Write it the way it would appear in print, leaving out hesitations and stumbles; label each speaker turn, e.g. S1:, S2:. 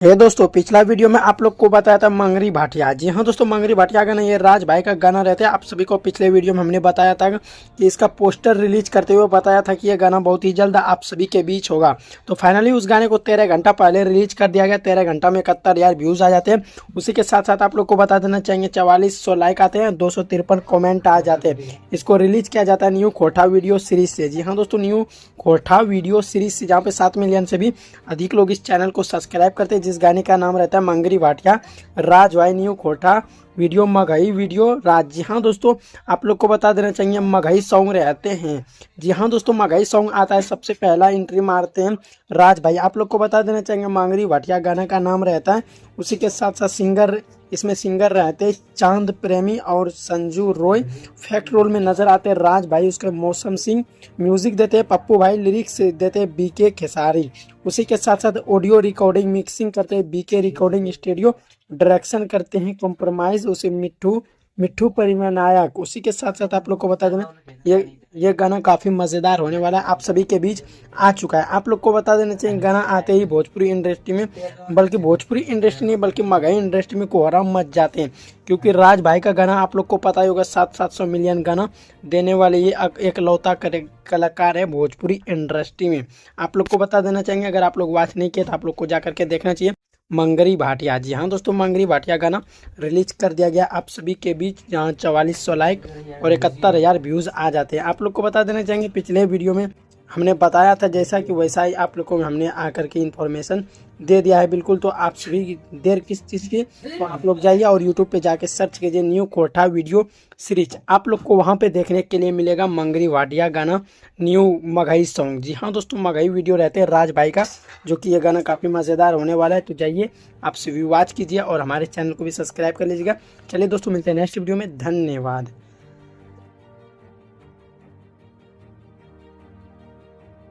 S1: दोस्तों, पिछला वीडियो में आप लोग को बताया था मंगरी भाटिया। जी हाँ दोस्तों, मंगरी भाटिया गाना ये राज भाई का गाना रहता है। आप सभी को पिछले वीडियो में हमने बताया था कि इसका पोस्टर रिलीज करते हुए बताया था कि ये गाना बहुत ही जल्द आप सभी के बीच होगा। तो फाइनली उस गाने को 13 घंटा पहले रिलीज कर दिया गया। 13 घंटा में 71,000 व्यूज आ जाते हैं। उसी के साथ साथ आप लोग को बता देना चाहिए 4400 लाइक आते हैं, 253 कॉमेंट आ जाते हैं। इसको रिलीज किया जाता है न्यू खोटा वीडियो सीरीज से। जी हाँ दोस्तों, न्यू खोटा वीडियो सीरीज से, जहाँ पे 7 मिलियन से भी अधिक लोग इस चैनल को सब्सक्राइब करते हैं। जिस गाने का नाम रहता है मंगरी भाटिया राज भाई न्यू खोटा वीडियो मगही वीडियो राज। जी हाँ दोस्तों, आप लोग को बता देना चाहिए मगही सॉन्ग रहते हैं। जी हाँ दोस्तों, मगही सॉन्ग आता है, सबसे पहला एंट्री मारते हैं राज भाई। आप लोग को बता देना चाहिए मंगरी भाटिया गाना का नाम रहता है। उसी के साथ साथ इसमें सिंगर रहते हैं चांद प्रेमी और संजू रॉय। फैक्ट रोल में नजर आते हैं राज भाई, उसके मौसम सिंह। म्यूजिक देते हैं पप्पू भाई, लिरिक्स देते हैं बीके खेसारी। उसी के साथ साथ ऑडियो रिकॉर्डिंग मिक्सिंग करते हैं बीके रिकॉर्डिंग स्टूडियो। डायरेक्शन करते हैं कॉम्प्रोमाइज उसे मिट्ठू परिमनायक। उसी के साथ साथ आप लोग को बता देना ये गाना काफ़ी मज़ेदार होने वाला है, आप सभी के बीच आ चुका है। आप लोग को बता देना चाहिए गाना आते ही भोजपुरी इंडस्ट्री में, बल्कि भोजपुरी इंडस्ट्री नहीं बल्कि मगही इंडस्ट्री में कोहराम मच जाते हैं। क्योंकि राज भाई का गाना आप लोग को पता ही होगा 700 मिलियन गाना देने वाले ये एकलौता कलाकार है भोजपुरी इंडस्ट्री में। आप लोग को बता देना चाहिए, अगर आप लोग वॉच नहीं किए तो आप लोग को जा करके देखना चाहिए मंगरी भाटिया। जी हाँ दोस्तों, मंगरी भाटिया गाना रिलीज कर दिया गया आप सभी के बीच, जहाँ 4400 लाइक और 71,000 व्यूज़ आ जाते हैं। आप लोग को बता देना चाहेंगे पिछले वीडियो में हमने बताया था जैसा कि वैसा ही आप लोग को हमने आकर के इन्फॉर्मेशन दे दिया है बिल्कुल। तो आप सभी देर किस चीज़ की, तो आप लोग जाइए और यूट्यूब पे जाके सर्च कीजिए न्यू खोटा वीडियो सीरीज। आप लोग को वहाँ पे देखने के लिए मिलेगा मंगरी भाटिया गाना न्यू मगही सॉन्ग। जी हाँ दोस्तों, मगही वीडियो रहते हैं राज भाई का, जो कि ये गाना काफ़ी मज़ेदार होने वाला है। तो जाइए आप सभी वॉच कीजिए और हमारे चैनल को भी सब्सक्राइब कर लीजिएगा। चलिए दोस्तों, मिलते हैं नेक्स्ट वीडियो में। धन्यवाद।